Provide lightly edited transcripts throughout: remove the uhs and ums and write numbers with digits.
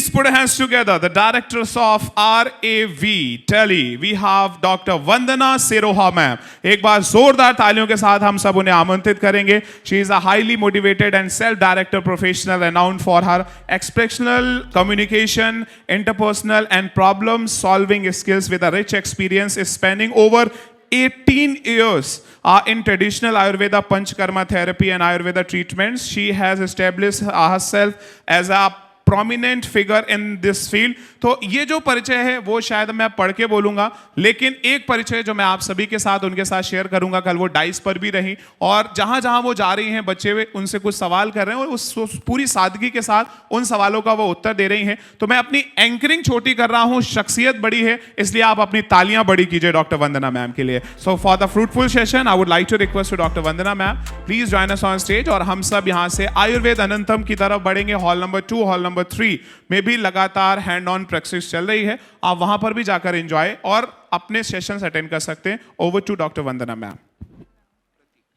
Please put your hands together. The directors of RAV Delhi. We have Dr. Vandana Seroha ma'am. एक बार जोरदार तालियों के साथ हम सब उन्हें आमंत्रित करेंगे. She is a highly motivated and self-directed professional renowned for her exceptional communication, interpersonal and problem-solving skills with a rich experience spanning over 18 years in traditional Ayurveda Panchkarma therapy and Ayurveda treatments. She has established herself as a prominent figure in this field. तो ये जो परिचय है वो शायद मैं पढ़ के बोलूंगा, लेकिन एक परिचय जो मैं आप सभी के साथ उनके साथ शेयर करूंगा, कल वो डाइस पर भी रही और जहां जहां वो जा रही हैं बच्चे उनसे कुछ सवाल कर रहे हैं और उस पूरी सादगी के साथ उन सवालों का वो उत्तर दे रही हैं. तो मैं अपनी एंकरिंग छोटी कर रहा हूं, शख्सियत बड़ी है, इसलिए आप अपनी तालियां बड़ी कीजिए डॉक्टर वंदना मैम के लिए. So for the fruitful session I would like to request to doctor Vandana ma'am, please join us on stage और हम सब यहां से आयुर्वेद अनंतम की तरफ बढ़ेंगे. हॉल नंबर 2, हॉल नंबर 3 में भी लगातार हैंड ऑन प्रैक्टिस चल रही है, आप वहां पर भी जाकर एंजॉय और अपने सेशंस अटेंड कर सकते हैं. Over to doctor Vandana ma'am.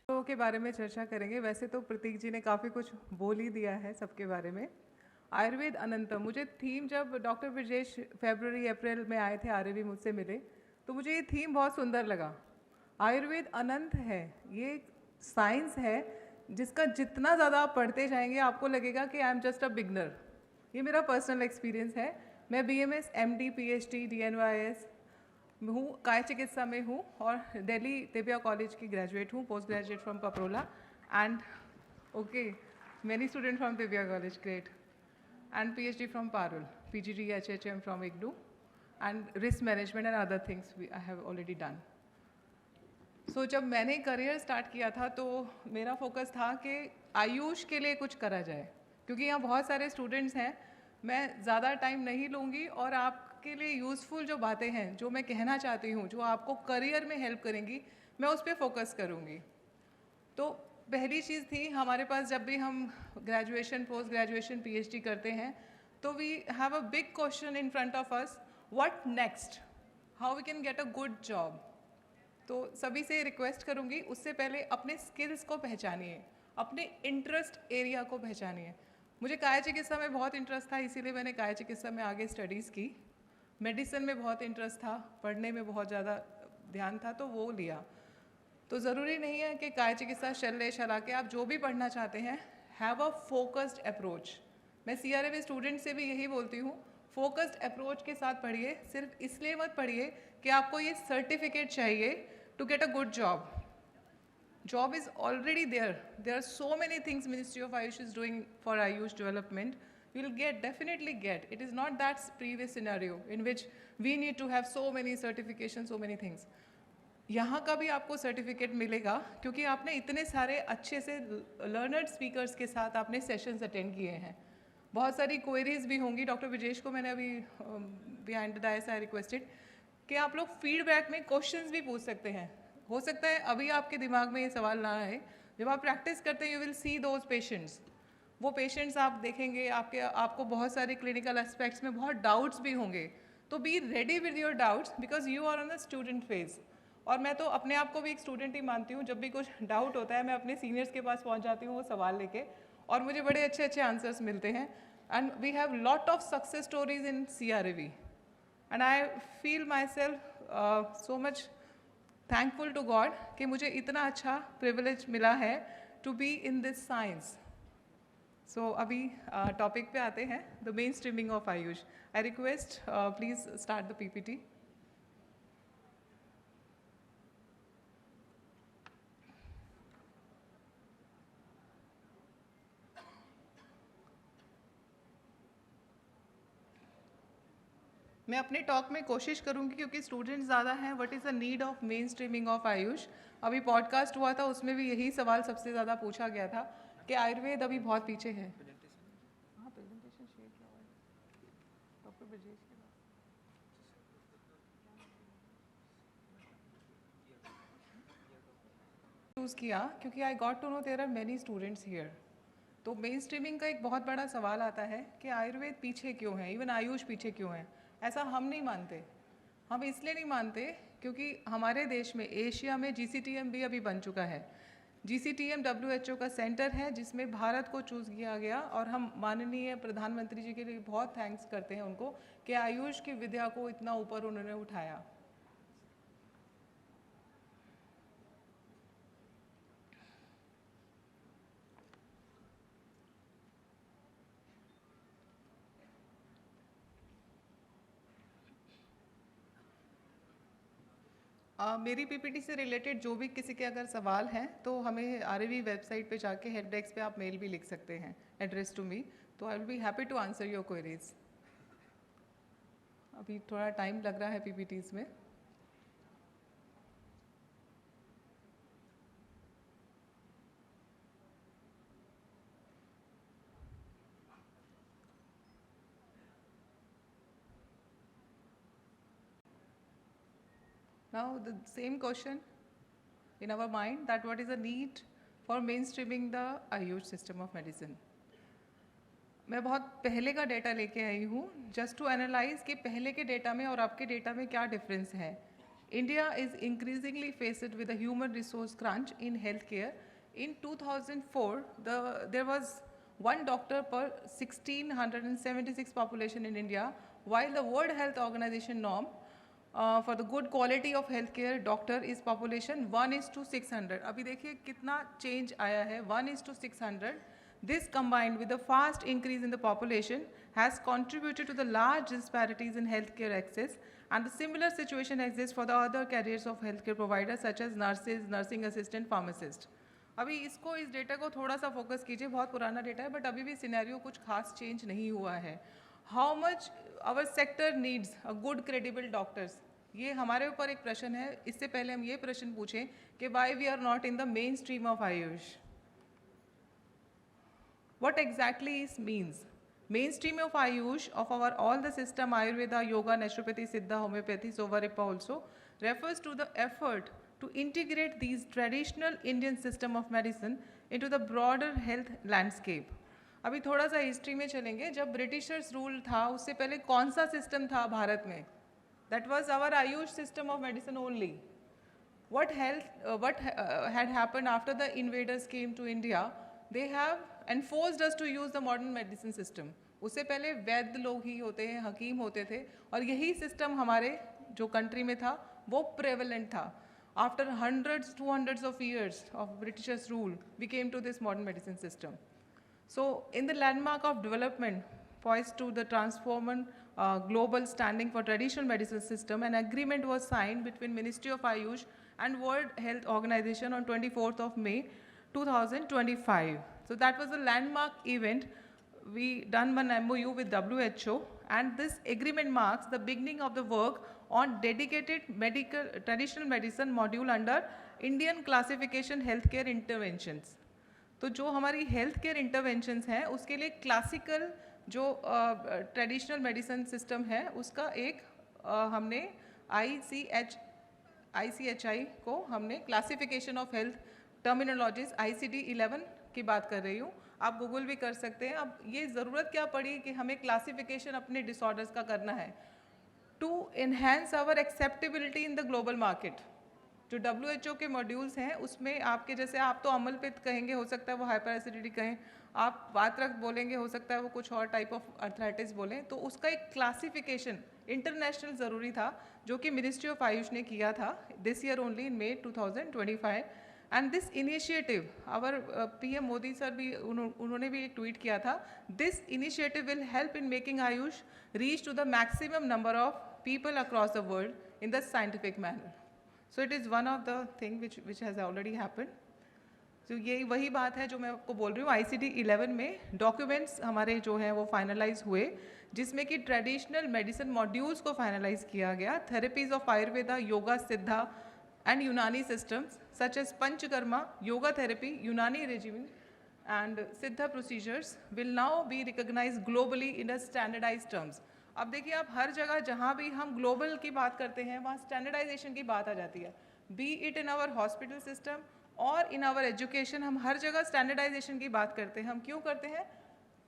के बारे में चर्चा करेंगे. वैसे तो प्रतीक जी ने काफ़ी कुछ बोल ही दिया है सबके बारे में. आयुर्वेद अनंतम, मुझे थीम जब डॉक्टर ब्रजेश फरवरी अप्रैल में आए थे आरएवी मुझसे मिले तो मुझे ये थीम बहुत सुंदर लगा. आयुर्वेद अनंत है, ये साइंस है जिसका जितना ज़्यादा आप पढ़ते जाएंगे आपको लगेगा कि I am just a beginner. ये मेरा पर्सनल एक्सपीरियंस है. मैं बीएमएस, एमडी, पीएचडी, डीएनवाईएस हूँ, काय चिकित्सा में हूँ और दिल्ली दिव्या कॉलेज की ग्रेजुएट हूँ, post graduate from Paprola and okay many student from Divya college, great, and PhD from Parul, PGD HHM from IGNOU and risk management and other things I have already done. So जब मैंने करियर स्टार्ट किया था तो मेरा focus था कि आयुष के लिए कुछ करा जाए, क्योंकि यहाँ बहुत सारे स्टूडेंट्स हैं. मैं ज़्यादा टाइम नहीं लूँगी और आपके लिए यूज़फुल जो बातें हैं, जो मैं कहना चाहती हूँ, जो आपको करियर में हेल्प करेंगी, मैं उस पर फोकस करूँगी. तो पहली चीज़ थी, हमारे पास जब भी हम ग्रेजुएशन, पोस्ट ग्रेजुएशन, पीएचडी करते हैं तो we have a big question in front of us, what next, how we can get a good job. तो सभी से रिक्वेस्ट करूँगी, उससे पहले अपने स्किल्स को पहचानिए, अपने इंटरेस्ट एरिया को पहचानिए. मुझे काय चिकित्सा में बहुत इंटरेस्ट था, इसीलिए मैंने काय चिकित्सा में आगे स्टडीज़ की. मेडिसिन में बहुत इंटरेस्ट था, पढ़ने में बहुत ज़्यादा ध्यान था तो वो लिया. तो ज़रूरी नहीं है कि काय चिकित्सा शला के आप जो भी पढ़ना चाहते हैं, हैव अ फोकस्ड अप्रोच. मैं सीआरएवी स्टूडेंट से भी यही बोलती हूँ, फोकस्ड अप्रोच के साथ पढ़िए. सिर्फ इसलिए मत पढ़िए कि आपको ये सर्टिफिकेट चाहिए to get a good job. Job is already there. There are so many things Ministry of Ayush is doing for Ayush development. You will definitely get. It is not that previous scenario in which we need to have so many certifications, so many things. यहाँ का भी आपको certificate मिलेगा क्योंकि आपने इतने सारे अच्छे से लर्नर्ड स्पीकर्स के साथ आपने सेशंस अटेंड किए हैं. बहुत सारी क्वेरीज भी होंगी. डॉक्टर विजेश को मैंने अभी behind the dais I requested कि आप लोग फीडबैक में क्वेश्चंस भी पूछ सकते हैं. हो सकता है अभी आपके दिमाग में ये सवाल ना आए, जब आप प्रैक्टिस करते हैं you will see those patients. वो पेशेंट्स आप देखेंगे, आपको बहुत सारे क्लिनिकल एस्पेक्ट्स में बहुत डाउट्स भी होंगे. तो be ready with your doubts because you are on the student phase. और मैं तो अपने आप को भी एक स्टूडेंट ही मानती हूँ. जब भी कुछ डाउट होता है मैं अपने सीनियर्स के पास पहुँच जाती हूँ वो सवाल लेके, और मुझे बड़े अच्छे अच्छे आंसर्स मिलते हैं. And we have lot of success stories in CRAV and I feel myself so much thankful to God कि मुझे इतना अच्छा प्रिविलेज मिला है to be in this science. So अभी टॉपिक पे आते हैं, the mainstreaming of AYUSH. I request please start the PPT. मैं अपने टॉक में कोशिश करूंगी, क्योंकि स्टूडेंट्स ज़्यादा हैं, what is the need of main streaming of Ayush. अभी पॉडकास्ट हुआ था, उसमें भी यही सवाल सबसे ज़्यादा पूछा गया था कि आयुर्वेद अभी बहुत पीछे है. हाँ, प्रेजेंटेशन शेयर किया हुआ है डॉक्टर ब्रजेश के पास. चूज़ किया क्योंकि I got to know there are many students here. तो मेन स्ट्रीमिंग का एक बहुत बड़ा सवाल आता है कि आयुर्वेद पीछे क्यों है, इवन आयुष पीछे क्यों है. ऐसा हम नहीं मानते. हम इसलिए नहीं मानते क्योंकि हमारे देश में, एशिया में GCTM भी अभी बन चुका है. GCTM WHO का सेंटर है जिसमें भारत को चूज़ किया गया, और हम माननीय प्रधानमंत्री जी के लिए बहुत थैंक्स करते हैं उनको कि आयुष की विद्या को इतना ऊपर उन्होंने उठाया। मेरी पीपीटी से रिलेटेड जो भी किसी के अगर सवाल हैं तो हमें RAV वेबसाइट पे जाके हेल्प डेस्क पे आप मेल भी लिख सकते हैं, एड्रेस टू मी, तो I will be happy to answer your queries. अभी थोड़ा टाइम लग रहा है पीपीटीज में। Now the same question in our mind, that what is the need for mainstreaming the Ayush system of medicine। मैं बहुत पहले का डेटा लेके आई हूँ जस्ट टू एनालाइज कि पहले के डेटा में और आपके डेटा में क्या डिफरेंस है। India is increasingly faced with the human resource crunch in health care. In 2004 there was one doctor per 1676 population in India, while the World Health Organization norm for the good quality of healthcare doctor is population 1:600। अभी देखिए कितना change आया है, 1:600। This combined with the fast increase in the population has contributed to the large disparities in healthcare access, and the similar situation exists for the other careers of healthcare providers such as nurses, nursing assistant, pharmacist। अभी इसको, इस data को थोड़ा सा focus कीजिए, बहुत पुराना data है बट अभी भी सिनेरियो कुछ खास चेंज नहीं हुआ है। How much our sector needs a good credible doctors, ये हमारे ऊपर एक प्रश्न है। इससे पहले हम ये प्रश्न पूछें कि why we are not in the mainstream of AYUSH. What exactly it means? Mainstream of Ayush of our all the system Ayurveda, Yoga, Naturopathy, Siddha, Homeopathy, Sovaripa also refers to the effort to integrate these traditional Indian system of medicine into the broader health landscape। अभी थोड़ा सा history में चलेंगे। जब Britishers rule था उससे पहले कौन सा सिस्टम था भारत में? That was our Ayush system of medicine only। What had happened after the invaders came to India? They have enforced us to use the modern medicine system। उससे पहले वैद्य लोग ही होते हैं, हकीम होते थे, और यही सिस्टम हमारे जो कंट्री में था वो प्रेवलेंट था। After hundreds, 200 of years of Britishers rule, we came to this modern medicine system। So in the landmark of development poised to the transforming global standing for traditional medicine system, an agreement was signed between Ministry of Ayush and World Health Organization on 24th of May 2025। So that was a landmark event. We done one MOU with WHO, and this agreement marks the beginning of the work on dedicated traditional medicine module under Indian classification healthcare interventions। तो जो हमारी health care interventions हैं उसके लिए classical जो traditional medicine system है उसका एक हमने ICHI को हमने classification of health terminologies ICD-11 की बात कर रही हूँ, आप गूगल भी कर सकते हैं। अब ये ज़रूरत क्या पड़ी कि हमें क्लासिफिकेशन अपने डिसऑर्डर्स का करना है to enhance our acceptability in the global market. जो WHO के मॉड्यूल्स हैं उसमें आपके जैसे, आप तो अम्ल पित्त कहेंगे, हो सकता है वो हाइपर एसिडिटी कहें, आप वातरक्त बोलेंगे, हो सकता है वो कुछ और टाइप ऑफ अर्थराइटिस बोलें, तो उसका एक क्लासिफिकेशन इंटरनेशनल ज़रूरी था जो कि मिनिस्ट्री ऑफ आयुष ने किया था this year only in May 2025। And this initiative our PM Modi sir भी उन्होंने भी एक ट्वीट किया था, this initiative will help in making AYUSH reach to the maximum number of people across the world in the scientific manner. So it is one of the thing which has already happen. तो ये वही बात है जो मैं आपको बोल रही हूँ। ICD-11 में डॉक्यूमेंट्स हमारे जो हैं वो फाइनलाइज हुए, जिसमें कि ट्रेडिशनल मेडिसिन मॉड्यूल्स को फाइनलाइज किया गया। थेरेपीज ऑफ आयुर्वेदा, योगा, सिद्धा and Unani systems such as Panchakarma, yoga therapy, Unani regimen and Siddha procedures will now be recognized globally in a standardized terms। अब देखिए आप हर जगह जहाँ भी हम ग्लोबल की बात करते हैं वहाँ स्टैंडर्डाइजेशन की बात आ जाती है, be it in our hospital system और इन आवर एजुकेशन, हम हर जगह स्टैंडर्डाइजेशन की बात करते हैं। हम क्यों करते हैं?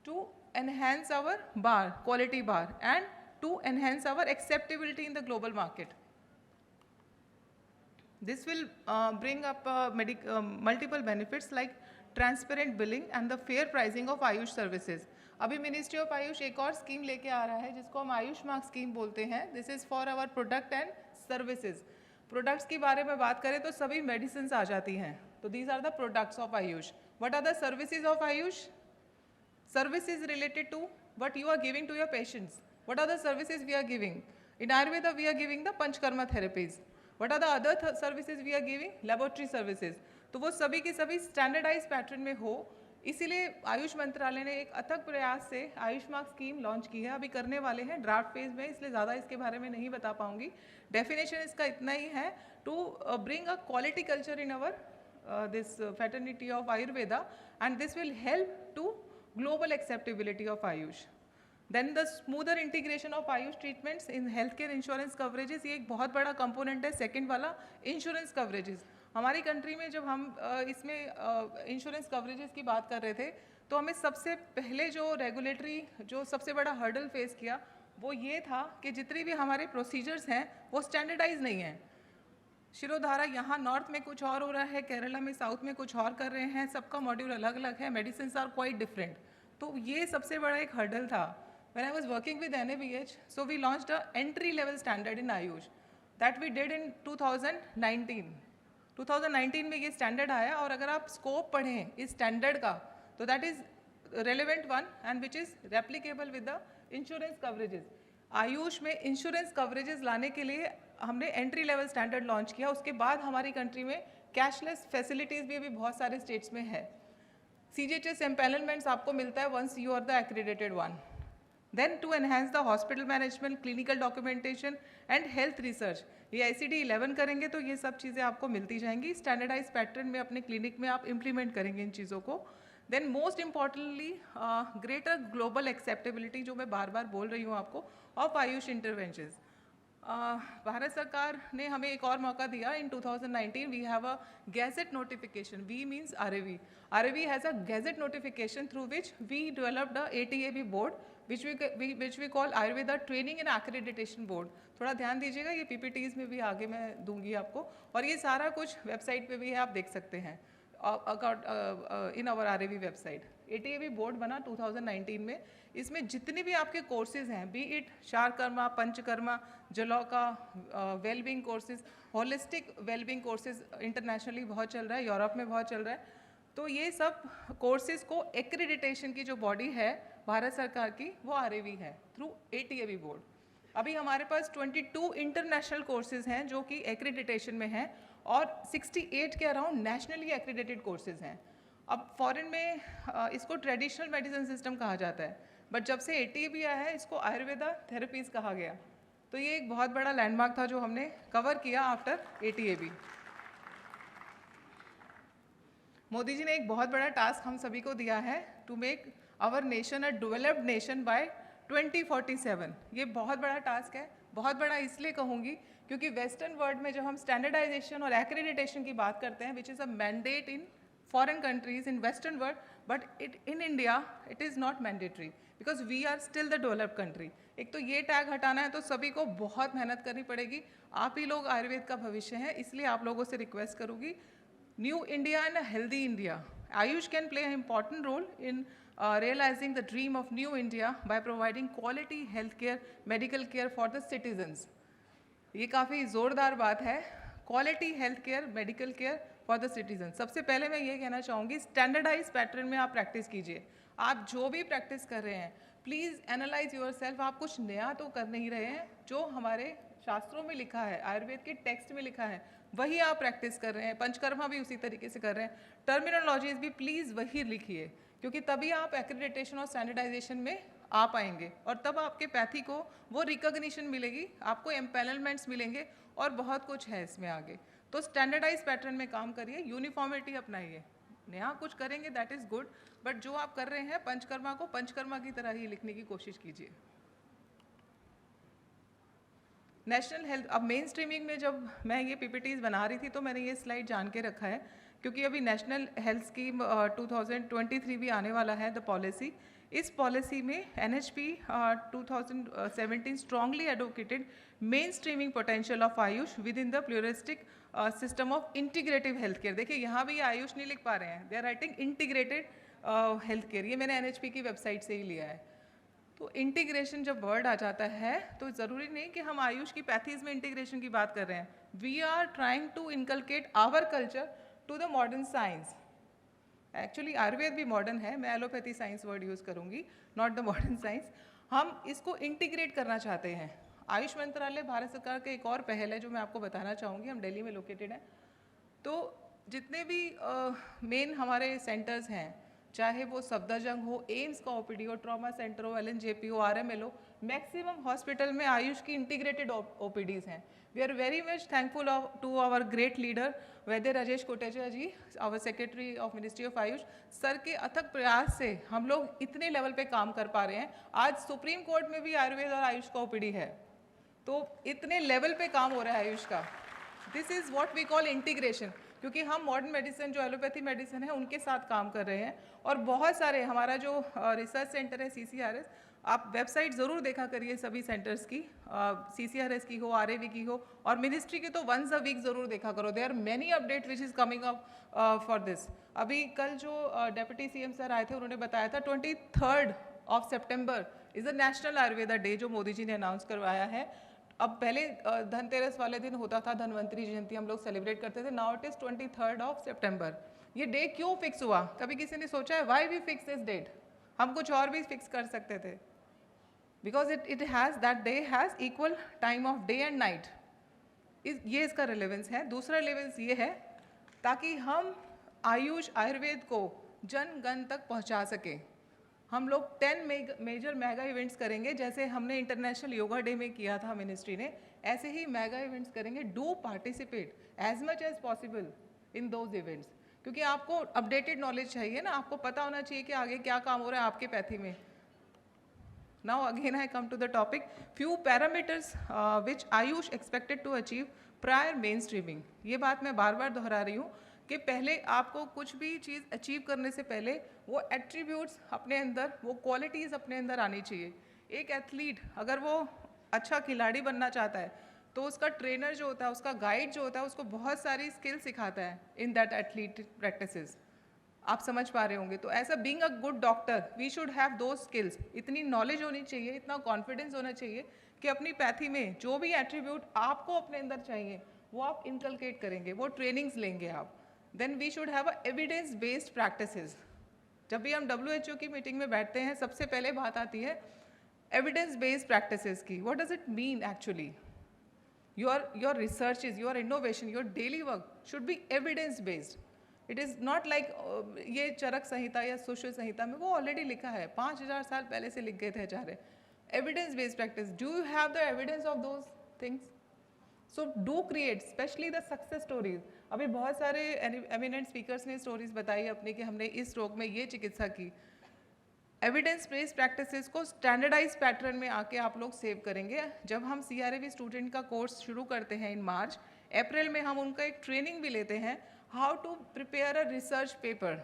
To enhance our bar, quality bar, and to enhance our acceptability in the global market. This will bring up multiple benefits like transparent billing and the fair pricing of Ayush services. अभी ministry of Ayush एक और scheme लेके आ रहा है जिसको हम Ayush mark scheme बोलते हैं। This is for our product and services. Products की बारे में बात करें तो सभी मेडिसिन आ जाती हैं, तो these are the products of AYUSH. What are the services of AYUSH? Services related to what you are giving to your patients. What are the services we are giving? In Ayurveda, we are giving the Panchkarma therapies. What are the other services we are giving? Laboratory services. तो वो सभी की सभी standardise pattern में हो, इसीलिए आयुष मंत्रालय ने एक अथक प्रयास से आयुष मार्क स्कीम लॉन्च की है। अभी करने वाले हैं ड्राफ्ट फेज में, इसलिए ज़्यादा इसके बारे में नहीं बता पाऊंगी। डेफिनेशन इसका इतना ही है, to bring a quality culture in our this fraternity of Ayurveda, and this will help to global acceptability of Ayush. Then the smoother integration of Ayush treatments in healthcare insurance coverages, ये एक बहुत बड़ा component है। Second वाला insurance coverages. हमारी country में जब हम इसमें इंश्योरेंस कवरेजेस की बात कर रहे थे तो हमें सबसे पहले जो रेगुलेटरी जो सबसे बड़ा हर्डल फेस किया वो ये था कि जितनी भी हमारे प्रोसीजर्स हैं वो स्टैंडर्डाइज नहीं हैं। शिरोधारा यहाँ नॉर्थ में कुछ और हो रहा है, केरला में साउथ में कुछ और कर रहे हैं, सबका मॉड्यूल अलग अलग है, मेडिसिन आर क्वाइट डिफरेंट। तो ये सबसे बड़ा एक हर्डल था। When I was working with NABH, so we launched a entry level standard in AYUSH that we did in 2019 में ये स्टैंडर्ड आया। और अगर आप स्कोप पढ़ें इस स्टैंडर्ड का तो that is relevant one and which is replicable with the insurance coverages. Ayush में इंश्योरेंस कवरेजेस लाने के लिए हमने एंट्री लेवल स्टैंडर्ड लॉन्च किया। उसके बाद हमारी कंट्री में कैशलेस फैसिलिटीज़ भी अभी बहुत सारे स्टेट्स में है। CGHS एम्पैनलमेंट्स आपको मिलता है once you are the accredited one. Then to enhance the hospital management, clinical documentation and health research, ये ICD 11 करेंगे तो ये सब चीज़ें आपको मिलती जाएंगी। स्टैंडर्डाइज पैटर्न में अपने क्लिनिक में आप इम्प्लीमेंट करेंगे इन चीज़ों को। Then most importantly greater global acceptability, जो मैं बार बार बोल रही हूँ आपको, ऑफ आयुष इंटरवेंशंस। भारत सरकार ने हमें एक और मौका दिया। In 2019 we have a gazette notification, we means RAV। RAV has a gazette notification through which we developed a ATAB board which we call Ayurveda Training and Accreditation Board। थोड़ा ध्यान दीजिएगा, ये PPTs में भी आगे मैं दूंगी आपको, और ये सारा कुछ वेबसाइट पे भी आप देख सकते हैं in our RAV website. ATAB board बना 2019 में। इसमें जितने भी आपके कोर्सेज हैं, बी इट शारकर्मा, पंचकर्मा, जलौका, wellbeing courses, holistic wellbeing courses internationally बहुत चल रहा है, यूरोप में बहुत चल रहा है। तो ये सब कोर्सेज को एक्रेडिटेशन की जो बॉडी है भारत सरकार की, वो RAV है थ्रू ATAB बोर्ड। अभी हमारे पास 22 इंटरनेशनल कोर्सेज हैं जो कि एक्रेडिटेशन में हैं, और 68 के अराउंड नेशनली एक्रेडिटेड कोर्सेज हैं। अब फॉरेन में इसको ट्रेडिशनल मेडिसिन सिस्टम कहा जाता है, बट जब से ATAB आया है इसको आयुर्वेदा थेरेपीज़ कहा गया। तो ये एक बहुत बड़ा लैंडमार्क था जो हमने कवर किया आफ्टर ATAB। मोदी जी ने एक बहुत बड़ा टास्क हम सभी को दिया है, to make our nation a developed nation by 2047। ये बहुत बड़ा टास्क है। बहुत बड़ा इसलिए कहूँगी क्योंकि वेस्टर्न वर्ल्ड में जब हम स्टैंडर्डाइजेशन और एक्रेडिटेशन की बात करते हैं, which is a mandate in foreign countries in western world, but in India it is not mandatory because we are still the developed country. एक तो ये टैग हटाना है तो सभी को बहुत मेहनत करनी पड़ेगी। आप ही लोग आयुर्वेद का भविष्य हैं, इसलिए आप लोगों से रिक्वेस्ट करूँगी, new India and a healthy India, Ayush can play an important role in realizing the dream of new India by providing quality healthcare, medical care for the citizens। ये काफ़ी ज़ोरदार बात है, quality health care, medical care for the citizen. सबसे पहले मैं ये कहना चाहूँगी, स्टैंडर्डाइज पैटर्न में आप प्रैक्टिस कीजिए। आप जो भी प्रैक्टिस कर रहे हैं, प्लीज़ एनालाइज योर सेल्फ। आप कुछ नया तो कर नहीं रहे हैं, जो हमारे शास्त्रों में लिखा है, आयुर्वेद के टेक्स्ट में लिखा है, वही आप प्रैक्टिस कर रहे हैं। पंचकर्मा भी उसी तरीके से कर रहे हैं। टर्मिनोलॉजीज भी प्लीज़ वही लिखिए, क्योंकि तभी आप एक्रेडिटेशन और स्टैंडर्डाइजेशन में आ पाएंगे, और तब आपके पैथी को वो रिकॉग्निशन मिलेगी, आपको एम्पैनलमेंट्स मिलेंगे, और बहुत कुछ है इसमें आगे। तो स्टैंडर्डाइज पैटर्न में काम करिए, यूनिफॉर्मिटी अपनाइए। नया कुछ करेंगे दैट इज़ गुड, बट जो आप कर रहे हैं पंचकर्मा को पंचकर्मा की तरह ही लिखने की कोशिश कीजिए। नेशनल हेल्थ, अब मेन स्ट्रीमिंग में जब मैं ये PPTs बना रही थी तो मैंने ये स्लाइड जान के रखा है, क्योंकि अभी नेशनल हेल्थ स्कीम 2023 भी आने वाला है, द पॉलिसी। इस पॉलिसी में NHP 2017 strongly advocated mainstreaming potential of Ayush within the pluralistic system of integrative healthcare. देखिए यहाँ भी ये आयुष नहीं लिख पा रहे हैं, they are writing integrated healthcare. ये मैंने NHP की वेबसाइट से ही लिया है. तो इंटीग्रेशन जब वर्ड आ जाता है तो ज़रूरी नहीं कि हम आयुष की पैथीज में इंटीग्रेशन की बात कर रहे हैं. We are trying to inculcate our culture to the modern science. Actually Ayurveda भी मॉडर्न है, मैं एलोपैथी साइंस वर्ड यूज़ करूँगी, नॉट द मॉडर्न साइंस. हम इसको इंटीग्रेट करना चाहते हैं. आयुष मंत्रालय भारत सरकार का एक और पहल है जो मैं आपको बताना चाहूँगी. हम दिल्ली में लोकेटेड हैं, तो जितने भी मेन हमारे सेंटर्स हैं, चाहे वो सफदरजंग हो, एम्स का ओपीडी हो, ट्रॉमा सेंटर हो, LNJP हो, RML हो, मैक्सिमम हॉस्पिटल में आयुष की इंटीग्रेटेड ओपीडीज हैं. We are very much thankful to our great leader Vaidya Rajesh Kotecha ji, our secretary of ministry of AYUSH. Sir के अथक प्रयास से हम लोग इतने लेवल पे काम कर पा रहे हैं. आज सुप्रीम कोर्ट में भी आयुर्वेद और आयुष का ओपीडी है, तो इतने लेवल पे काम हो रहा है आयुष का. This is what we call integration, क्योंकि हम मॉडर्न मेडिसिन जो एलोपैथी मेडिसिन है उनके साथ काम कर रहे हैं. और बहुत सारे हमारा जो रिसर्च सेंटर है CCRS, आप वेबसाइट ज़रूर देखा करिए सभी सेंटर्स की, CCRS की हो, RAV की हो, और मिनिस्ट्री की तो वंस अ वीक ज़रूर देखा करो. There are many update which is coming up for this. अभी कल जो डेप्यूटी CM सर आए थे उन्होंने बताया था 23rd of September is the national Ayurveda day जो मोदी जी ने अनाउंस करवाया है. अब पहले धनतेरस वाले दिन होता था, धनवंतरी जयंती हम लोग सेलिब्रेट करते थे. Now it is 23rd of September. ये डे क्यों फिक्स हुआ? कभी किसी ने सोचा है why we fix this date? हम कुछ और भी फिक्स कर सकते थे. Because it has that day has equal time of day and night. ये इसका रिलेवेंस है. दूसरा रिलेवेंस ये है ताकि हम आयुष आयुर्वेद को जन गण तक पहुंचा सकें. हम लोग 10 मेजर मेगा इवेंट्स करेंगे, जैसे हमने इंटरनेशनल योगा डे में किया था मिनिस्ट्री ने, ऐसे ही मेगा इवेंट्स करेंगे. Do participate as much as possible in those events, क्योंकि आपको अपडेटेड नॉलेज चाहिए ना, आपको पता होना चाहिए कि आगे क्या काम हो रहा है आपके पैथी में. Now again I come to the topic, few parameters which AYUSH expected to achieve prior mainstreaming. ये बात मैं बार बार दोहरा रही हूँ कि पहले आपको कुछ भी चीज़ अचीव करने से पहले वो एट्रीब्यूट्स अपने अंदर, वो क्वालिटीज़ अपने अंदर आनी चाहिए. एक एथलीट अगर वो अच्छा खिलाड़ी बनना चाहता है तो उसका ट्रेनर जो होता है, उसका गाइड जो होता है, उसको बहुत सारी स्किल सिखाता है इन दैट एथलीट प्रैक्टिसेस. आप समझ पा रहे होंगे. तो ऐसा being a good doctor V should have दो स्किल्स. इतनी नॉलेज होनी चाहिए, इतना कॉन्फिडेंस होना चाहिए कि अपनी पैथी में जो भी एट्रीब्यूट आपको अपने अंदर चाहिए वो आप इनकलकेट करेंगे, वो ट्रेनिंग्स लेंगे आप. Then we should have a evidence based practices. जब भी हम WHO की मीटिंग में बैठते हैं सबसे पहले बात आती है एविडेंस बेस्ड प्रैक्टिसेस की. What does it mean actually? your researches, your innovation, your daily work should be evidence based. It is not like ये चरक संहिता या सुश्रुत संहिता में वो ऑलरेडी लिखा है, 5000 साल पहले से लिख गए थे आचार्य. Evidence based practice, do you have the evidence of those things? So do create specially the success stories. अभी बहुत सारे एमिनेंट स्पीकर्स ने स्टोरीज बताई अपनी कि हमने इस रोग में ये चिकित्सा की. एविडेंस बेस्ड प्रैक्टिसेस को स्टैंडर्डाइज पैटर्न में आके आप लोग सेव करेंगे. जब हम CRAV स्टूडेंट का कोर्स शुरू करते हैं इन मार्च, अप्रैल में हम उनका एक ट्रेनिंग भी लेते हैं, how to prepare a research paper.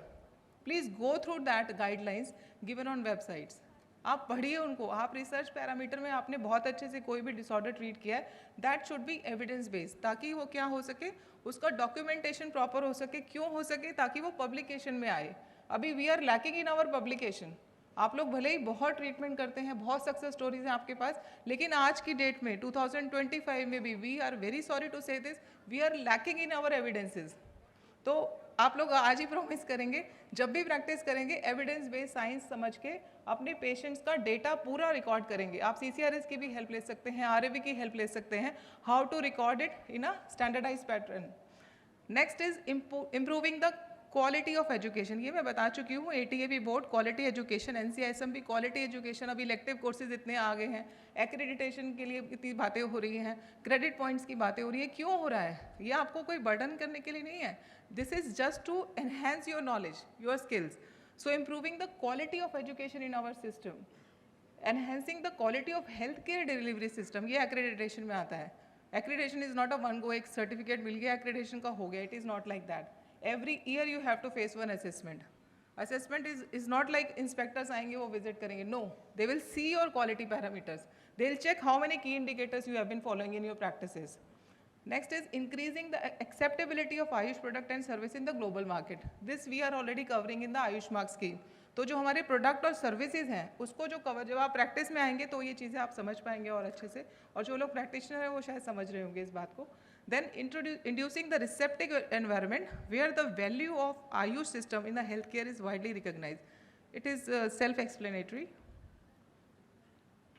Please go through that guidelines given on websites. आप पढ़िए उनको. आप रिसर्च पैरामीटर में आपने बहुत अच्छे से कोई भी डिसऑर्डर ट्रीट किया है, that should be evidence based, ताकि वो क्या हो सके, उसका डॉक्यूमेंटेशन प्रॉपर हो सके. क्यों हो सके? ताकि वो पब्लिकेशन में आए. अभी we are lacking in our publication. आप लोग भले ही बहुत ट्रीटमेंट करते हैं, बहुत सक्सेस स्टोरीज हैं आपके पास, लेकिन आज की डेट में 2025 में भी we are very sorry to say this, we are lacking in our evidences. तो आप लोग आज ही प्रॉमिस करेंगे जब भी प्रैक्टिस करेंगे एविडेंस बेस्ड साइंस समझ के अपने पेशेंट्स का डेटा पूरा रिकॉर्ड करेंगे. आप CCRS की भी हेल्प ले सकते हैं, RAV की हेल्प ले सकते हैं, how to record it in a standardize pattern. Next is improving the quality of education. ये मैं बता चुकी हूँ, ATAB board quality education, NCISM भी क्वालिटी एजुकेशन. अभी इलेक्टिव कोर्सेज इतने आ गए हैं, एक्रेडिटेशन के लिए इतनी बातें हो रही हैं, क्रेडिट पॉइंट्स की बातें हो रही है. क्यों हो रहा है? ये आपको कोई बर्डन करने के लिए नहीं है. This is just to enhance your knowledge, your skills. So improving the quality of education in our system, enhancing the quality of health care delivery system, ये एक्रेडिटेशन में आता है. Accreditation is not a one go, एक certificate मिल गया accreditation का हो गया. It is not like that. Every year you have to face one assessment. Assessment is not like inspectors आएंगे वो visit करेंगे. No, they will see your quality parameters. They'll check how many key indicators you have been following in your practices. Next is increasing the acceptability of Ayush product and service in the global market. This we are already covering in the Ayush Mark scheme. तो जो हमारे product और services हैं उसको जो cover, जब आप practice में आएंगे तो ये चीज़ें आप समझ पाएंगे और अच्छे से, और जो लोग प्रैक्टिशनर हैं वो शायद समझ रहे होंगे इस बात को. Then inducing the receptive environment where the value of Ayush system in the healthcare is widely recognized. It is self-explanatory.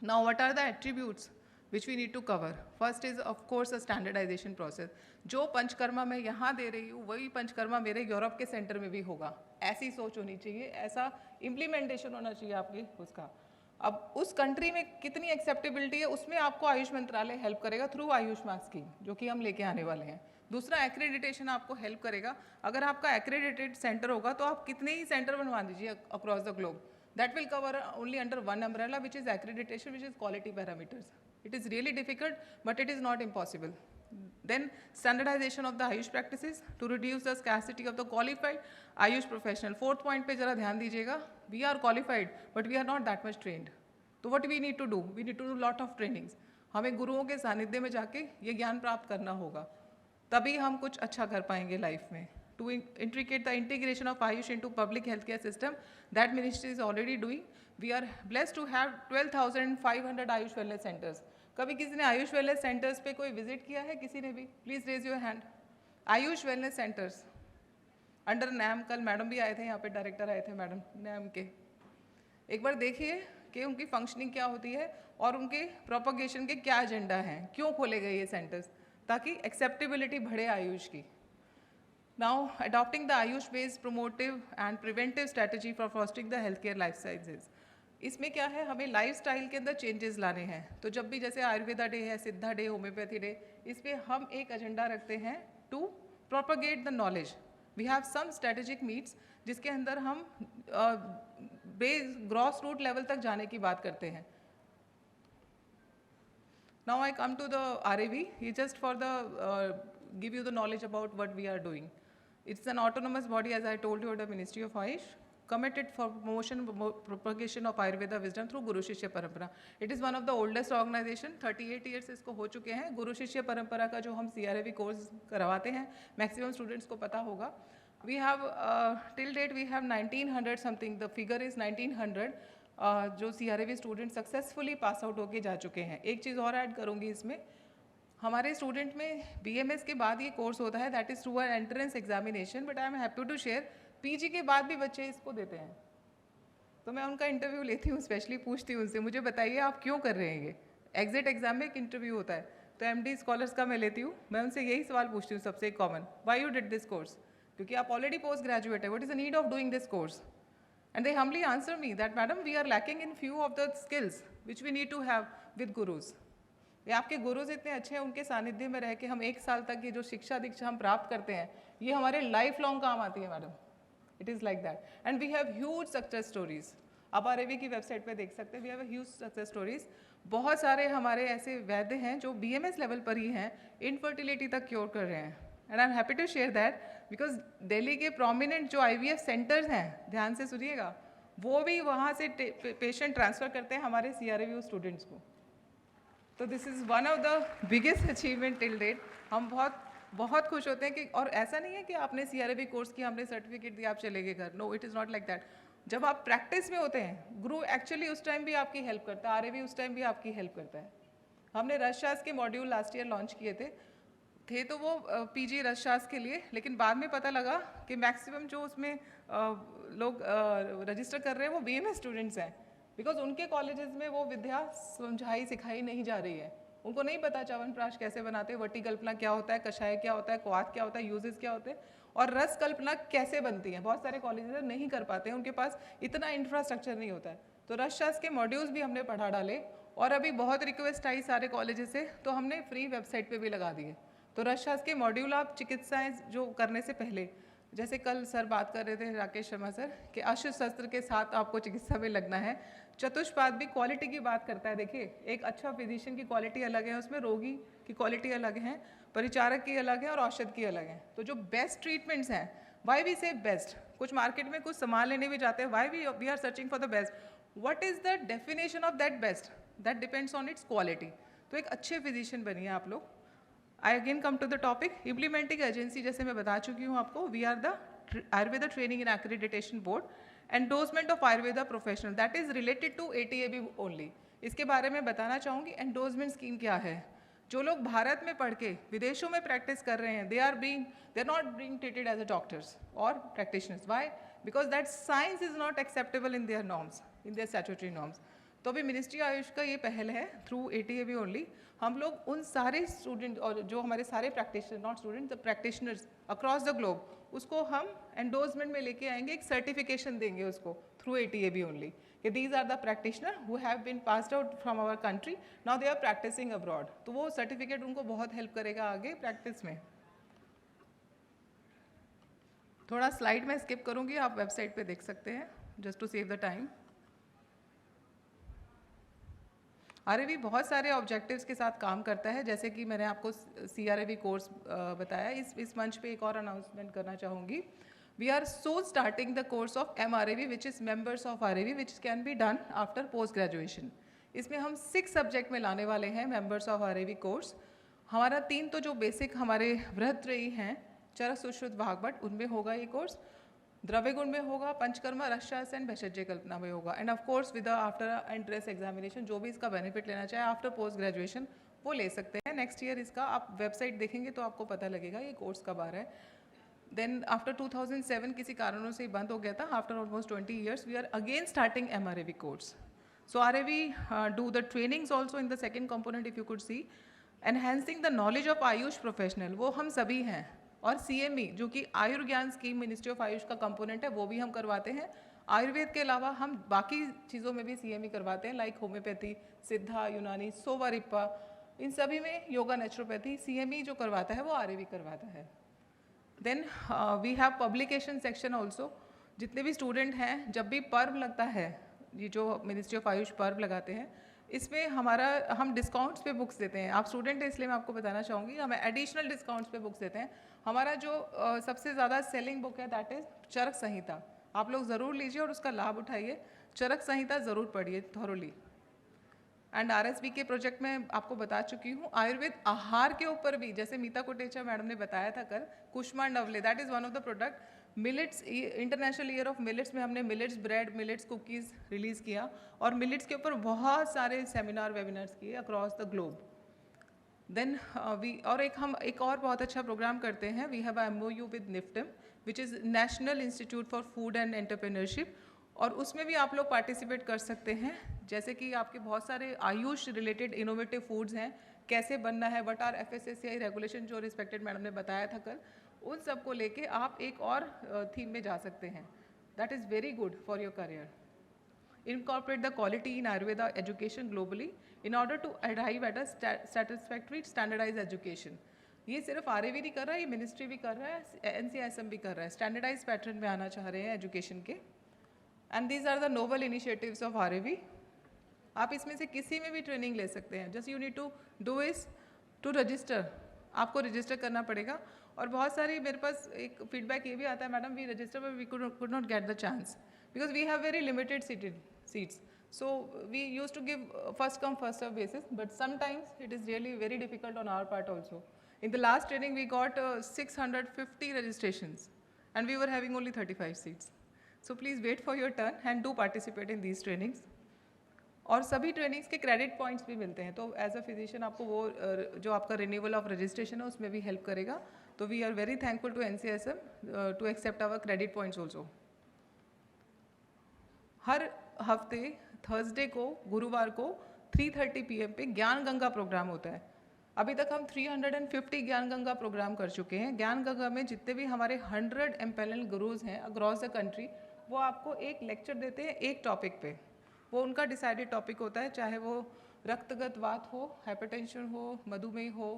Now, what are the attributes which we need to cover? First is of course a standardization process. जो पंचकर्मा मैं यहाँ दे रही हूँ वही पंचकर्मा मेरे Europe के centre में भी होगा. ऐसी सोच होनी चाहिए, ऐसा इम्प्लीमेंटेशन होना चाहिए आपकी उसका. अब उस कंट्री में कितनी एक्सेप्टेबिलिटी है उसमें आपको आयुष मंत्रालय हेल्प करेगा थ्रू आयुष मार्क स्कीम, जो कि हम लेके आने वाले हैं. दूसरा एक्रेडिटेशन आपको हेल्प करेगा. अगर आपका एक्रेडिटेड सेंटर होगा तो आप कितने ही सेंटर बनवा दीजिए across the globe. That will cover only under one umbrella, which is accreditation, which is quality parameters. It is really difficult, but it is not impossible. Then standardization of the Ayush practices to reduce the scarcity of the qualified Ayush professional. Fourth point पे जरा ध्यान दीजिएगा. We are qualified, but we are not that much trained. तो what we need to do? We need to do lot of trainings. हमें गुरुओं के सानिध्य में जाके ये ज्ञान प्राप्त करना होगा, तभी हम कुछ अच्छा कर पाएंगे लाइफ में. To intricate the integration of Ayush into public healthcare system, that ministry is already doing. We are blessed to have 12,500 Ayush wellness centers. कभी किसी ने आयुष वेलनेस सेंटर्स पे कोई विजिट किया है? किसी ने भी? Please raise your hand. AYUSH wellness centres under NAM, कल मैडम भी आए थे यहाँ पे, डायरेक्टर आए थे मैडम नैम के. एक बार देखिए कि उनकी फंक्शनिंग क्या होती है और उनके प्रोपगेशन के क्या एजेंडा हैं, क्यों खोले गए ये सेंटर्स, ताकि एक्सेप्टेबिलिटी बढ़े आयुष की. Now, adopting the Ayush-based promotive and preventive strategy for fostering the healthcare life sciences. इसमें क्या है, हमें लाइफस्टाइल के अंदर चेंजेस लाने हैं. तो जब भी जैसे आयुर्वेदा डे है, सिद्धा डे, होम्योपैथी डे, इस पर हम एक एजेंडा रखते हैं to propagate the knowledge. We have some strategic meets जिसके अंदर हम बेस ग्रॉस रूट लेवल तक जाने की बात करते हैं. Now I come to the RAV. It's just for the give you the knowledge about what we are doing. It's an autonomous body, as I told you, under Ministry of Ayush, committed for promotion and propagation of Ayurveda wisdom through Guru Shishya Parampara. It is one of the oldest organization. 38 years इसको हो चुके हैं. गुरु शिष्य परंपरा का जो हम CRAV course करवाते हैं, मैक्सिमम स्टूडेंट्स को पता होगा. We have till date we have 1900 something. The figure is 1900. जो CRAV student successfully pass out होके जा चुके हैं. एक चीज़ और ऐड करूँगी इसमें, हमारे स्टूडेंट में BMS के बाद ये कोर्स होता है, that is through a entrance examination. But I am happy to share PG के बाद भी बच्चे इसको देते हैं. तो मैं उनका इंटरव्यू लेती हूँ, स्पेशली पूछती हूँ उनसे, मुझे बताइए आप क्यों कर रहे हैं ये. एग्जिट एग्जाम में एक इंटरव्यू होता है, तो MD स्कॉलर्स का मैं लेती हूँ. मैं उनसे यही सवाल पूछती हूँ सबसे common, why you did this course, क्योंकि आप ऑलरेडी पोस्ट ग्रेजुएट है, what is the need of doing this course. And they humbly answer me that, madam, we are lacking in few of the skills which we need to have with gurus. ये आपके गुरुज इतने अच्छे हैं, उनके सानिध्य में रह के हम एक साल तक ये जो शिक्षा दीक्षा हम प्राप्त करते हैं, ये हमारे लाइफ लॉन्ग काम आती है madam. It is like that. And we have huge success stories. आप RAV की वेबसाइट पे देख सकते हैं. We have huge success stories. बहुत सारे हमारे ऐसे वैद्य हैं जो BMS लेवल पर ही हैं, इनफर्टिलिटी तक क्योर कर रहे हैं. And I am happy to share that, because Delhi के प्रोमिनेंट जो IVF सेंटर्स हैं, ध्यान से सुनिएगा, वो भी वहाँ से पेशेंट ट्रांसफ़र करते हैं हमारे CRAV स्टूडेंट्स को. तो this is one of the biggest achievement till date. हम बहुत खुश होते हैं कि, और ऐसा नहीं है कि आपने CRAV कोर्स किया, हमने सर्टिफिकेट दिया, आप चले गए घर. No, it is not like that. जब आप प्रैक्टिस में होते हैं, गुरु एक्चुअली उस टाइम भी आपकी हेल्प करता है, RAV उस टाइम भी आपकी हेल्प करता है. हमने रसशास्त्र के मॉड्यूल लास्ट ईयर लॉन्च किए थे तो वो PG रसशास्त्र के लिए, लेकिन बाद में पता लगा कि मैक्सिमम जो उसमें लोग रजिस्टर कर रहे हैं वो BMS स्टूडेंट्स हैं, बिकॉज उनके कॉलेजेस में वो विद्या समझाई सिखाई नहीं जा रही है. उनको नहीं पता च्यवनप्राश कैसे बनाते हैं, वटी कल्पना क्या होता है, कषाय क्या होता है, क्वाथ क्या होता है, यूजेस क्या होते हैं, और रस कल्पना कैसे बनती है. बहुत सारे कॉलेजेस नहीं कर पाते हैं, उनके पास इतना इंफ्रास्ट्रक्चर नहीं होता है. तो रसशास्त्र के मॉड्यूल्स भी हमने पढ़ा डाले, और अभी बहुत रिक्वेस्ट आई सारे कॉलेजेस से, तो हमने फ्री वेबसाइट पर भी लगा दिए. तो रसशास्त्र के मॉड्यूल आप चिकित्साएं जो करने से पहले, जैसे कल सर बात कर रहे थे, राकेश शर्मा सर, कि अस्त्र शस्त्र के साथ आपको चिकित्सा में लगना है. चतुष्पाद भी क्वालिटी की बात करता है. देखिए, एक अच्छा फिजिशियन की क्वालिटी अलग है, उसमें रोगी की क्वालिटी अलग है, परिचारक की अलग है, और औषध की अलग है. तो जो बेस्ट ट्रीटमेंट्स हैं, वाई वी से बेस्ट, कुछ मार्केट में कुछ सामान लेने भी जाते हैं, why we are searching for the best, what is the definition of that best, that depends on its quality. तो एक अच्छे फिजिशियन बनिए आप लोग। I again come to the topic, implementing agency, जैसे मैं बता चुकी हूँ आपको, we are the Ayurveda training and accreditation board, endorsement of Ayurveda professional, that is related to ATAB only. इसके बारे में बताना चाहूँगी, एंडोर्समेंट स्कीम क्या है। जो लोग भारत में पढ़ के विदेशों में प्रैक्टिस कर रहे हैं, they are not being treated as a doctors और practitioners. Why? Because that science is not acceptable in their norms, in their statutory norms. तो अभी मिनिस्ट्री आयुष का ये पहल है, थ्रू ATAB ओनली हम लोग उन सारे स्टूडेंट और जो हमारे सारे practitioner, not student, the practitioners across the globe, उसको हम एंडोर्समेंट में लेके आएंगे, एक सर्टिफिकेशन देंगे उसको थ्रू ATAB ओनली, कि these are the practitioner who have been passed out from our country, now they are practising abroad. तो वो सर्टिफिकेट उनको बहुत हेल्प करेगा आगे प्रैक्टिस में। थोड़ा स्लाइड में स्किप करूँगी, आप वेबसाइट पे देख सकते हैं, just to save the time. RAV बहुत सारे ऑब्जेक्टिव्स के साथ काम करता है, जैसे कि मैंने आपको CRAV कोर्स बताया। इस मंच पे एक और अनाउंसमेंट करना चाहूँगी। We are so starting the course of MRAV which is members of RAV which can be done after post graduation. इसमें हम 6 सब्जेक्ट में लाने वाले हैं मेंबर्स ऑफ RAV कोर्स। हमारा 3 तो जो बेसिक हमारे वृहत्रयी हैं, चरक सुश्रुत वाग्भट, उनमें होगा ये कोर्स, द्रव्य गुण में होगा, पंचकर्मा रसशास्त्र भेषज कल्पना में होगा, end of course with after entrance examination जो भी इसका बेनिफिट लेना चाहे आफ्टर पोस्ट ग्रेजुएशन वो ले सकते हैं। नेक्स्ट ईयर इसका आप वेबसाइट देखेंगे तो आपको पता लगेगा ये कोर्स कब आ रहा है। देन आफ्टर 2007 किसी कारणों से बंद हो गया था, after almost 20 years we are again starting MRAV course. So RAV do the trainings also in the second component, if you could see, enhancing the knowledge of AYUSH professional, वो हम सभी हैं, और CME जो कि Ayurgyan scheme ministry of AYUSH का component है, वो भी हम करवाते हैं। आयुर्वेद के अलावा हम बाकी चीज़ों में भी CME करवाते हैं, लाइक होम्योपैथी, सिद्धा, यूनानी, सोवा रिप्पा, इन सभी में योगा, नेचुरोपैथी, CME जो करवाता है वो RAV करवाता है। Then we have publication section also. जितने भी स्टूडेंट हैं, जब भी पर्व लगता है, ये जो मिनिस्ट्री ऑफ आयुष पर्व लगाते हैं, इसमें हम डिस्काउंट्स पे बुक्स देते हैं। आप स्टूडेंट हैं इसलिए मैं आपको बताना चाहूँगी, हमें एडिशनल डिस्काउंट्स पे बुक्स देते हैं। हमारा जो सबसे ज़्यादा सेलिंग बुक है दैट इज़ चरक संहिता, आप लोग ज़रूर लीजिए और उसका लाभ उठाइए। चरक संहिता ज़रूर पढ़िए थॉरोली। एंड RSB के प्रोजेक्ट में आपको बता चुकी हूँ, आयुर्वेद आहार के ऊपर भी, जैसे मीता कोटेचा मैडम ने बताया था कल, कुष्मांड अवले, that is one of the product. Millets, international year of millets में हमने millets bread, millets cookies release किया, और मिलेट्स के ऊपर बहुत सारे सेमिनार वेबिनार्स किए अक्रॉस द ग्लोब। देन हम एक और बहुत अच्छा प्रोग्राम करते हैं, we have MOU with NIFTM which is national institute for food and entrepreneurship, और उसमें भी आप लोग पार्टिसिपेट कर सकते हैं। जैसे कि आपके बहुत सारे आयुष रिलेटेड इनोवेटिव फूड्स हैं, कैसे बनना है, व्हाट आर FSSAI रेगुलेशन जो रिस्पेक्टेड मैडम ने बताया था कल, उन सब को लेके आप एक और थीम में जा सकते हैं। That is very good for your career. Incorporate the quality in Ayurveda education globally in order to arrive at a satisfactory standardized education. ये सिर्फ RAV नहीं कर रहा है, ये मिनिस्ट्री भी कर रहा है, NCISM भी कर रहा है, स्टैंडर्डाइज पैटर्न में आना चाह रहे हैं एजुकेशन के। And these are the noble initiatives of RAV। आप इसमें से किसी में भी ट्रेनिंग ले सकते हैं, just you need to do is to register, आपको रजिस्टर करना पड़ेगा। और बहुत सारी मेरे पास एक फीडबैक ये भी आता है, madam we register but we could not get the chance because we have very limited seats. So we used to give first come first serve basis, but sometimes it is really very difficult on our part also. In the last training we got 650 registrations and we were having only 35 seats. So please wait for your turn and do participate in these trainings. और सभी trainings के credit points भी मिलते हैं, तो as a physician आपको वो जो आपका रिन्यूअल ऑफ रजिस्ट्रेशन है उसमें भी हेल्प करेगा। तो we are very thankful to NCISM to accept our credit points also. हर हफ्ते थर्सडे को, गुरुवार को 3:30 PM पे ज्ञान गंगा प्रोग्राम होता है। अभी तक हम 350 ज्ञान गंगा प्रोग्राम कर चुके हैं। ज्ञान गंगा में जितने भी हमारे 100 एम्पेनल्ड गुरुज हैं अक्रॉस द कंट्री, वो आपको एक लेक्चर देते हैं एक टॉपिक पे। वो उनका डिसाइडेड टॉपिक होता है, चाहे वो रक्तगत वात हो, हाइपरटेंशन हो, मधुमेह हो,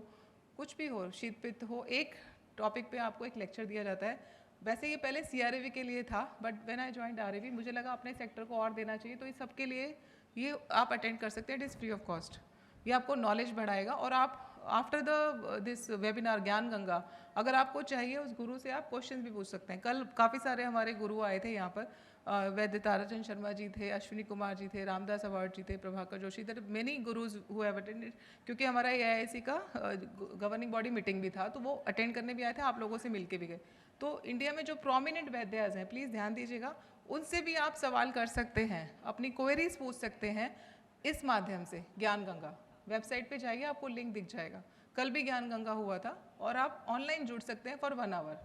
कुछ भी हो, शीत पित्त हो, एक टॉपिक पे आपको एक लेक्चर दिया जाता है। वैसे ये पहले CRAV के लिए था, but when I joined RAV मुझे लगा अपने सेक्टर को और देना चाहिए, तो इस सब के लिए ये आप अटेंड कर सकते हैं, it is free of cost. ये आपको नॉलेज बढ़ाएगा और आप आफ्टर द दिस वेबिनार ज्ञान गंगा, अगर आपको चाहिए उस गुरु से आप क्वेश्चन भी पूछ सकते हैं. कल काफ़ी सारे हमारे गुरु आए थे यहाँ पर. वैद्य ताराचंद शर्मा जी थे, अश्विनी कुमार जी थे, रामदास अवार्ड जी थे, Prabhakar Joshi, there many gurus who have attended. क्योंकि हमारा AIC का गवर्निंग बॉडी मीटिंग भी था, तो वो अटेंड करने भी आए थे, आप लोगों से मिल के भी गए. तो इंडिया में जो प्रोमिनेंट वैद्यास हैं, प्लीज़ ध्यान दीजिएगा, उनसे भी आप सवाल कर सकते हैं, अपनी क्वेरीज पूछ सकते हैं इस माध्यम से. ज्ञान गंगा वेबसाइट पे जाइए, आपको लिंक दिख जाएगा. कल भी ज्ञान गंगा हुआ था और आप ऑनलाइन जुड़ सकते हैं फॉर 1 आवर.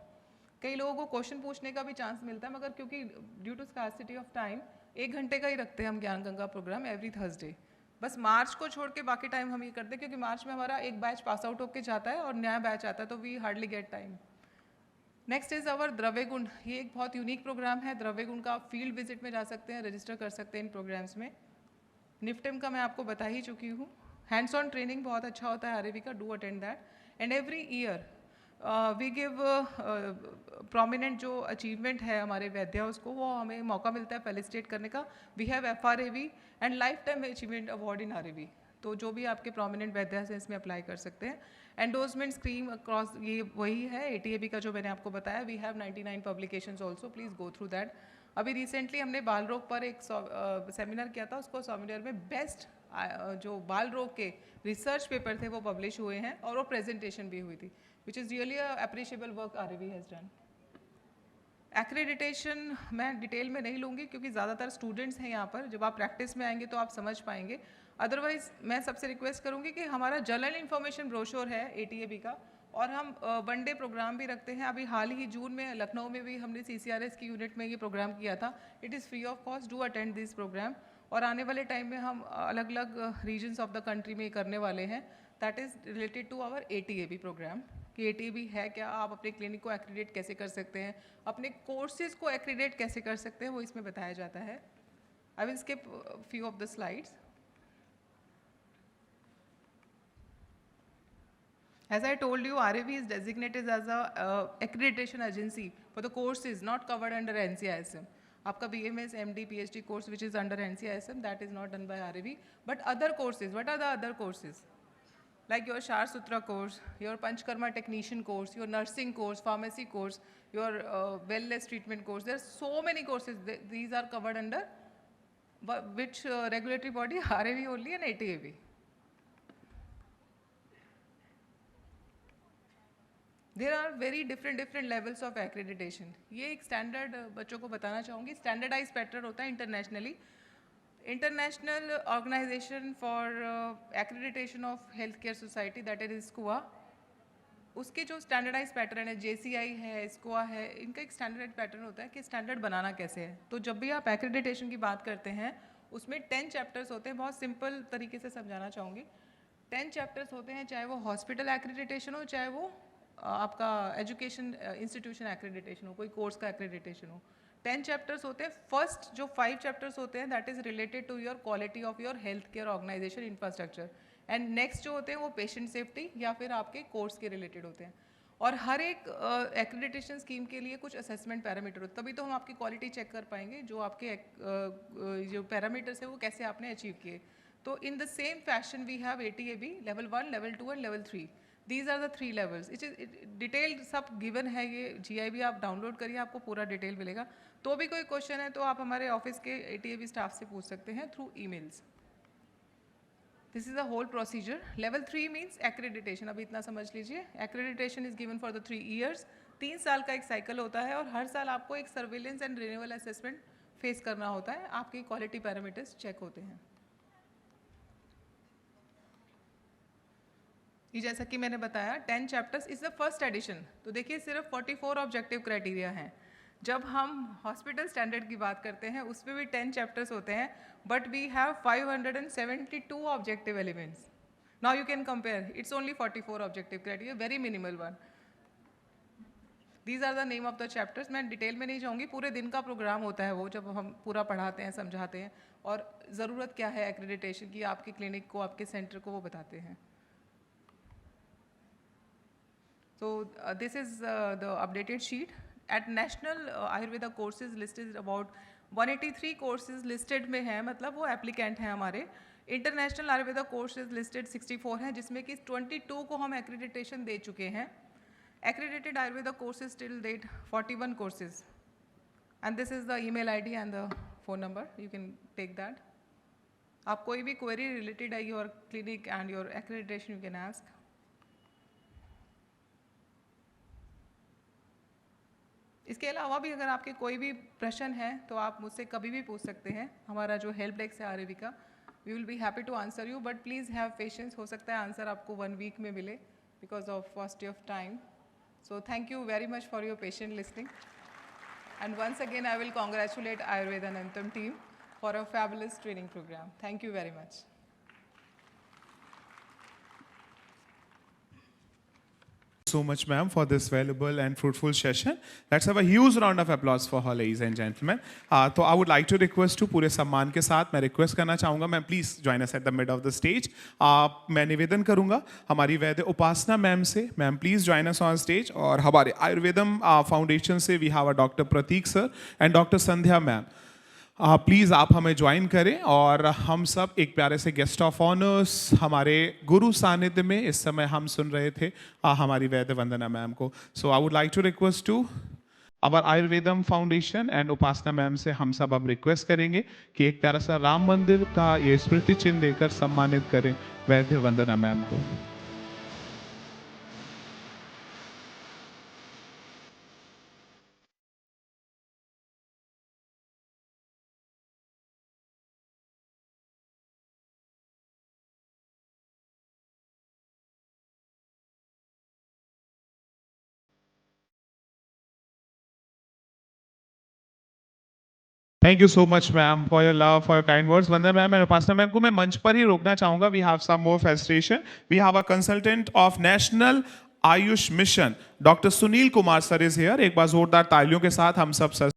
कई लोगों को क्वेश्चन पूछने का भी चांस मिलता है, मगर क्योंकि due to scarcity of time 1 घंटे का ही रखते हैं हम ज्ञान गंगा प्रोग्राम एवरी थर्सडे. बस मार्च को छोड़ के बाकी टाइम हम ये करते हैं, क्योंकि मार्च में हमारा एक बैच पास आउट होकर जाता है और नया बैच आता है, तो we hardly get time. Next is our Dravya Guna. ये एक बहुत यूनिक प्रोग्राम है. द्रव्य गुण का आप फील्ड विजिट में जा सकते हैं, रजिस्टर कर सकते हैं इन प्रोग्राम्स में. निफ्टेम का मैं आपको बता ही चुकी हूँ. हैंड्स ऑन ट्रेनिंग बहुत अच्छा होता है RAV का, do attend that. And every year we give prominent जो अचीवमेंट है हमारे वैद्या, उसको वो हमें मौका मिलता है फेलिसिटेट करने का. We have FRAV and lifetime achievement award in RAV. तो जो भी आपके प्रोमिनेंट वैद्या हैं इसमें अप्लाई कर सकते हैं. एंडोर्समेंट स्कीम अक्रॉस, ये वही है ATAB का जो मैंने आपको बताया. We have 99 publications also, please go through that. अभी रिसेंटली हमने बाल रोग पर एक सेमिनार किया था, उसको सेमिनार में बेस्ट जो बाल रोग के रिसर्च पेपर थे वो पब्लिश हुए हैं और वो प्रेजेंटेशन भी हुई थी, which is really appreciable work RAV has done. Accreditation मैं डिटेल में नहीं लूँगी, क्योंकि ज़्यादातर स्टूडेंट्स हैं यहाँ पर. जब आप प्रैक्टिस में आएंगे तो आप समझ पाएंगे. अदरवाइज मैं सबसे रिक्वेस्ट करूँगी कि हमारा जनरल इन्फॉर्मेशन ब्रोशर है ATAB का, और हम 1 डे प्रोग्राम भी रखते हैं. अभी हाल ही जून में लखनऊ में भी हमने CCRS की यूनिट में ये प्रोग्राम किया था. It is free of cost, do attend this programme. और आने वाले टाइम में हम अलग अलग रीजन्स ऑफ द कंट्री में करने वाले हैं. That is related to our ATAB programme. कि ATAB है क्या, आप अपने क्लिनिक को एक्रीडेट कैसे कर सकते हैं, अपने कोर्सेज को एक्रीडेट कैसे कर सकते हैं, वो इसमें बताया जाता है. I will skip few of the slides. As I told you, RAV is designated as a accreditation agency for the courses not covered under NCISM. आपका BMS, MD, PhD course which is under NCISM, that is not done by RAV. But other courses, what are the other courses? Like your Shar Sutra course, your Panchkarma technician course, your nursing course, pharmacy course, your wellness treatment course. There are so many courses. These are covered under which regulatory body? RAV only and ATAB. There are very different levels of accreditation. ये एक standard बच्चों को बताना चाहूँगी. Standardise pattern होता है internationally. International organisation for accreditation of health care society, that is स्कोआ. उसके जो स्टैंडर्डाइज पैटर्न है, JCI है, स्कोआ है, इनका एक स्टैंडर्डाइज पैटर्न होता है कि स्टैंडर्ड बनाना कैसे है. तो जब भी आप एक्रेडिटेशन की बात करते हैं उसमें 10 चैप्टर्स होते हैं. बहुत सिंपल तरीके से समझाना चाहूँगी. 10 चैप्टर्स होते हैं, चाहे वो हॉस्पिटल एक्रेडिटेशन हो, चाहे वो आपका एजुकेशन इंस्टीट्यूशन एक्रेडिटेशन हो, कोई कोर्स का एक्रेडिटेशन हो. 10 चैप्टर्स होते हैं. फर्स्ट जो 5 चैप्टर्स होते हैं that is related to your quality of your health care organisation infrastructure. And next जो होते हैं वो पेशेंट सेफ्टी या फिर आपके कोर्स के रिलेटेड होते हैं. और हर एक एक्रेडिटेशन स्कीम के लिए कुछ असेसमेंट पैरामीटर होते हैं, तभी तो हम आपकी क्वालिटी चेक कर पाएंगे जो आपके जो पैरामीटर्स है वो कैसे आपने अचीव किए. तो in the same fashion we have ATAB level 1, level 2 and level 3. These are the 3 levels. It is detail सब गिवन है. ये GIB आप डाउनलोड करिए, आपको पूरा डिटेल मिलेगा. तो भी कोई क्वेश्चन है तो आप हमारे ऑफिस के ATAB स्टाफ से पूछ सकते हैं through emails. This is the whole procedure. Level 3 means accreditation. अभी इतना समझ लीजिए. Accreditation is given for the 3 years. 3 साल का एक साइकिल होता है और हर साल आपको एक surveillance and renewal assessment face करना होता है. आपकी क्वालिटी पैरामीटर्स चेक होते हैं. ये जैसा कि मैंने बताया 10 chapters is the first edition. तो देखिए सिर्फ 44 ऑब्जेक्टिव क्राइटेरिया हैं. जब हम हॉस्पिटल स्टैंडर्ड की बात करते हैं उसमें भी 10 चैप्टर्स होते हैं, but we have 572 objective elements. Now you can compare, it's only 44 objective criteria, very minimal one. These are the name of the chapters. मैं डिटेल में नहीं जाऊँगी. पूरे दिन का प्रोग्राम होता है वो, जब हम पूरा पढ़ाते हैं, समझाते हैं और ज़रूरत क्या है एक्रेडिटेशन की आपके क्लिनिक को, आपके सेंटर को, वो बताते हैं. So this is the updated sheet. At national Ayurveda courses listed about 183 courses listed में हैं, मतलब वो applicant हैं हमारे. इंटरनेशनल आयुर्वेदा कोर्सेज लिस्टेड 64 हैं, जिसमें कि 22 को हम एक्रेडिटेशन दे चुके हैं. Accredited Ayurveda courses till date 41 courses, and this is the email ID and the phone number. You can take that. आप कोई भी query related है your clinic and your accreditation you can ask. इसके अलावा भी अगर आपके कोई भी प्रश्न है तो आप मुझसे कभी भी पूछ सकते हैं. हमारा जो हेल्प डेस्क है आरएवी का, we will be happy to answer you, but please have patience. हो सकता है आंसर आपको 1 week में मिले because of paucity of time. So thank you very much for your patient listening. And once again, I will congratulate Ayurveda Anantam team for a fabulous training program. Thank you very much. So much, ma'am, for this valuable and fruitful session. Let's have a huge round of applause for her, ladies and gentlemen. तो I would like to request to पूरे सम्मान के साथ मैं request करना चाहूँगा, ma'am please join us at the mid of the stage. मैं निवेदन करूँगा हमारी वैद्य उपासना मैम से, ma'am please join us on stage. और हमारे आयुर्वेदम फाउंडेशन से we have a doctor Prateek sir and doctor Sandhya ma'am. Please आप हमें ज्वाइन करें और हम सब एक प्यारे से गेस्ट ऑफ ऑनर्स हमारे गुरु सानिध्य में इस समय हम सुन रहे थे हमारी वैद्य वंदना मैम को. So I would like to request to our Ayurvedam foundation and Upasana ma'am से हम सब अब रिक्वेस्ट करेंगे कि एक प्यारा सा राम मंदिर का ये स्मृति चिन्ह देकर सम्मानित करें वैद्य वंदना मैम को. Thank you so much ma'am for your love, for your kind words. Vandana ma'am and Upasana ma'am को मैं मंच पर ही रोकना चाहूंगा. We have some more felicitation. We have a consultant of national AYUSH mission doctor Sunil Kumar sir is here. एक बार जोरदार तालियों के साथ हम सब सर